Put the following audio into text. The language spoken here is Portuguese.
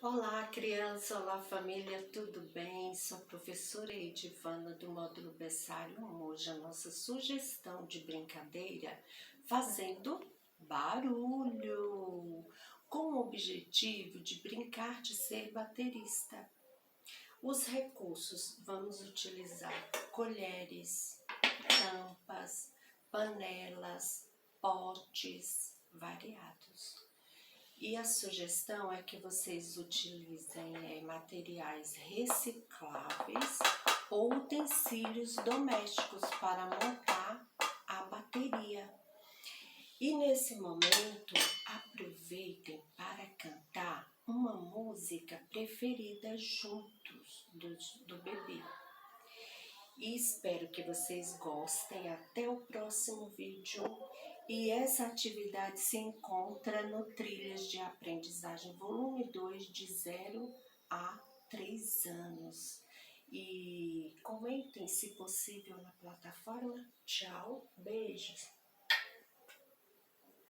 Olá, criança, olá, família, tudo bem? Sou a professora Edivana do módulo Berçário. Hoje a nossa sugestão de brincadeira fazendo barulho, com o objetivo de brincar de ser baterista. Os recursos: vamos utilizar colheres, tampas, panelas, potes variados. E a sugestão é que vocês utilizem materiais recicláveis ou utensílios domésticos para montar a bateria. E nesse momento, aproveitem para cantar uma música preferida juntos do bebê. E espero que vocês gostem. Até o próximo vídeo. E essa atividade se encontra no Trilhas de Aprendizagem, volume 2, de 0 a 3 anos. E comentem, se possível, na plataforma. Tchau, beijos!